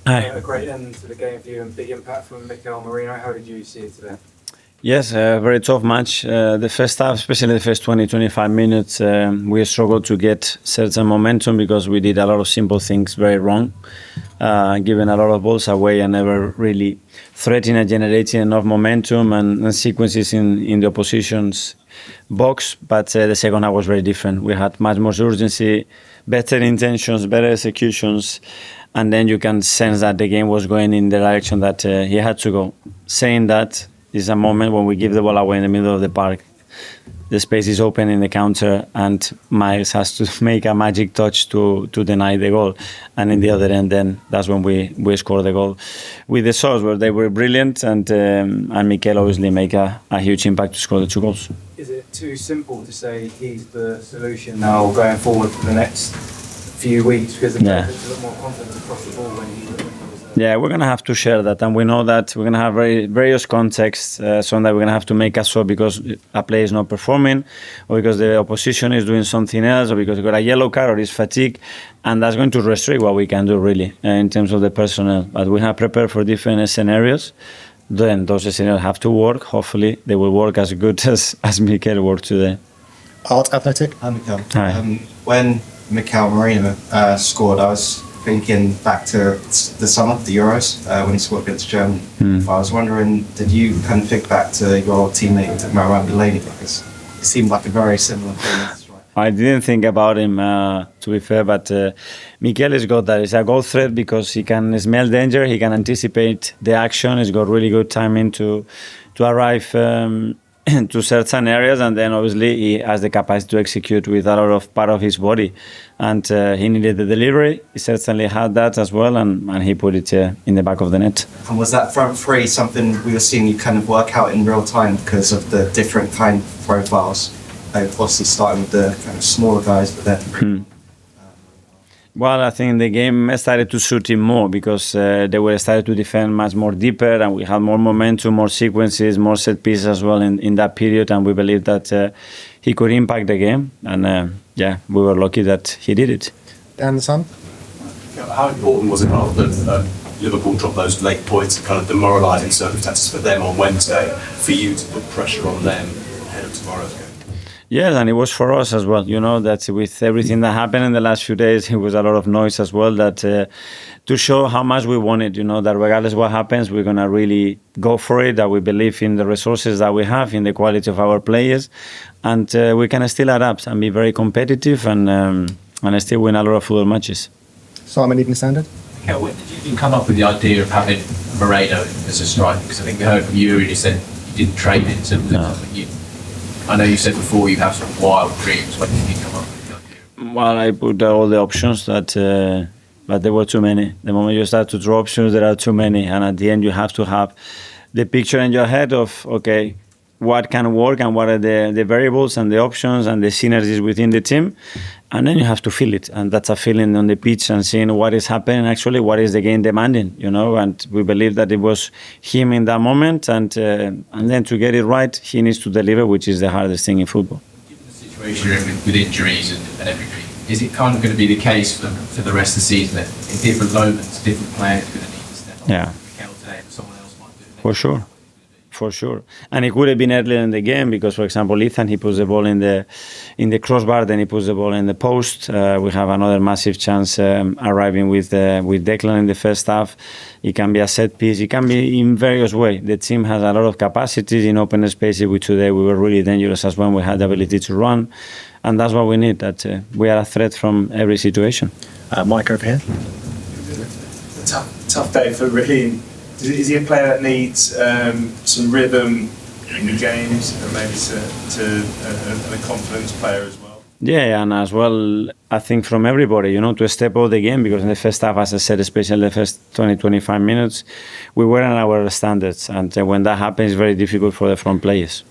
Hi. A great end to the game for you and big impact from Mikel Merino. How did you see it today? Yes, a very tough match. The first half, especially the first 20-25 minutes, we struggled to get certain momentum because we did a lot of simple things very wrong, giving a lot of balls away and never really threatening and generating enough momentum and sequences in the opposition's box. But the second half was very different. We had much more urgency, better intentions, better executions, and then you can sense that the game was going in the direction that he had to go. Saying that, is a moment when we give the ball away in the middle of the park. The space is open in the counter and Myles has to make a magic touch to deny the goal. And in the other end, then that's when we score the goal. With the subs, where they were brilliant and Mikel obviously make a huge impact to score the 2 goals. Is it too simple to say he's the solution now going forward for the next few weeks? Because the players a lot more confidence across the ball when he was there. Yeah, we're going to have to share that, and we know that we're going to have various contexts, so that we're going to have to make a swap because a player is not performing, or because the opposition is doing something else, or because we got a yellow card or is fatigue, and that's going to restrict what we can do really in terms of the personnel. But we have prepared for different scenarios. Then those scenarios have to work. Hopefully, they will work as good as Mikel worked today. Art Athletic. Hi, Mikel. Hi. When Mikel Merino scored, I was thinking back to the summer, the Euros, when he scored against Germany. I was wondering, did you kind of think back to your teammate Nwaneri? Because it seemed like a very similar thing. I didn't think about him, to be fair, but Mikel has got that. He's a goal threat because he can smell danger, he can anticipate the action, he's got really good timing to arrive to certain areas, and then obviously he has the capacity to execute with a lot of part of his body. And he needed the delivery. He certainly had that as well, and he put it in the back of the net. And was that front three something we were seeing you kind of work out in real time because of the different kind of profiles? Obviously starting with the kind of smaller guys, but then... Well, I think the game started to suit him more because they were started to defend much more deeper, and we had more momentum, more sequences, more set pieces as well in that period, and we believed that he could impact the game, and we were lucky that he did it. Dan the Sun. How important was it that Liverpool dropped those late points and kind of demoralising circumstances for them on Wednesday for you to put pressure on them ahead of tomorrow's game? Yes, and it was for us as well. You know, that with everything that happened in the last few days, it was a lot of noise as well, that to show how much we wanted, you know, that regardless what happens, we're going to really go for it, that we believe in the resources that we have, in the quality of our players, and we can still adapt and be very competitive and still win a lot of football matches. Simon Evening Standard. Okay, when did you come up with the idea of having Merino as a striker? Because I think we heard from you, you said you didn't train it, so I know you said before you have some wild dreams. When did you come up with the idea? Well, I put all the options, but there were too many. The moment you start to draw options, there are too many, and at the end you have to have the picture in your head of, okay, what can work and what are the variables and the options and the synergies within the team, and then you have to feel it, and that's a feeling on the pitch and seeing what is happening actually, what is the game demanding, you know, and we believe that it was him in that moment, and then to get it right, he needs to deliver, which is the hardest thing in football. Given the situation you're in with injuries and everything, is it kind of going to be the case for the rest of the season that in different moments, different players are going to need to step up? Yeah. Mikel today, someone else might do it. For sure. For sure, and it could have been earlier in the game because, for example, Ethan, he puts the ball in the crossbar, then he puts the ball in the post. We have another massive chance arriving with Declan in the first half. It can be a set piece. It can be in various ways. The team has a lot of capacities in open spaces. Which today we were really dangerous as when we had the ability to run, and that's what we need. That we are a threat from every situation. Mike over here. Tough day for Raheem. Is he a player that needs some rhythm in the games and maybe a confidence player as well? Yeah, and as well, I think from everybody, you know, to step up the game, because in the first half, as I said, especially the first 20-25 minutes, we weren't at our standards, and when that happens, it's very difficult for the front players.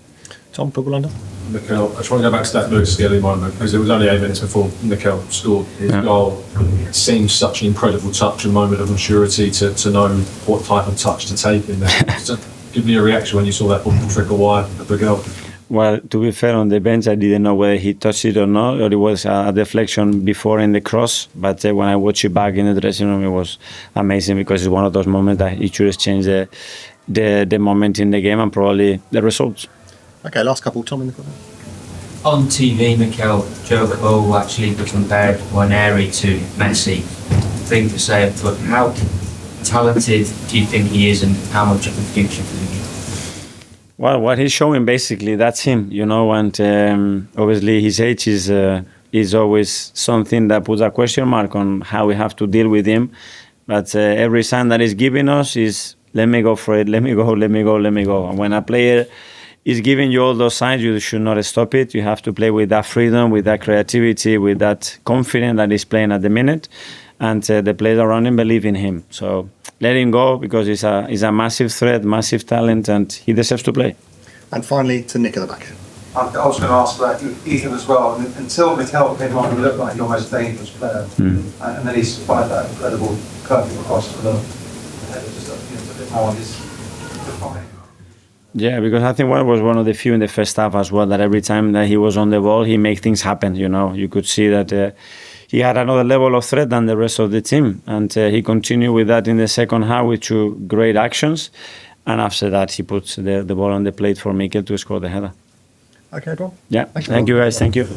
Tom, Football London. Mikel, I just want to go back to that Lewis Skelly moment, because it was only 8 minutes before Mikel scored his goal. It seems such an incredible touch, a moment of maturity to know what type of touch to take in there. Just give me a reaction when you saw that ball trickle wide of the goal. well, to be fair, on the bench, I didn't know whether he touched it or not, or it was a deflection before in the cross. But when I watched it back in the dressing room, it was amazing because it's one of those moments that it should change the moment in the game and probably the results. Okay, last couple. Tom in the corner. On TV, Mikel, Joe Cole actually compared Nwaneri to Messi. Thing to say, but how talented do you think he is and how much of a future for him? Well, what he's showing basically, that's him, you know, and obviously his age is always something that puts a question mark on how we have to deal with him. But every sign that he's giving us is, let me go for it, let me go, let me go, let me go. And when a player is giving you all those signs, you should not stop it. You have to play with that freedom, with that creativity, with that confidence that he's playing at the minute. And the players around him believe in him. So let him go because he's a massive threat, massive talent, and he deserves to play. And finally, to Nick at the back. I was going to ask about Ethan as well. Until Mikel came on, he looked like the most dangerous player. And then he spied that incredible curving across the middle. And it was just a bit more on his defining. Yeah, because I think Warren was one of the few in the first half as well that every time that he was on the ball, he made things happen, you know. You could see that he had another level of threat than the rest of the team. And he continued with that in the second half with 2 great actions. And after that, he puts the ball on the plate for Mikel to score the header. Okay, Paul. Yeah, thank you guys. Thank you.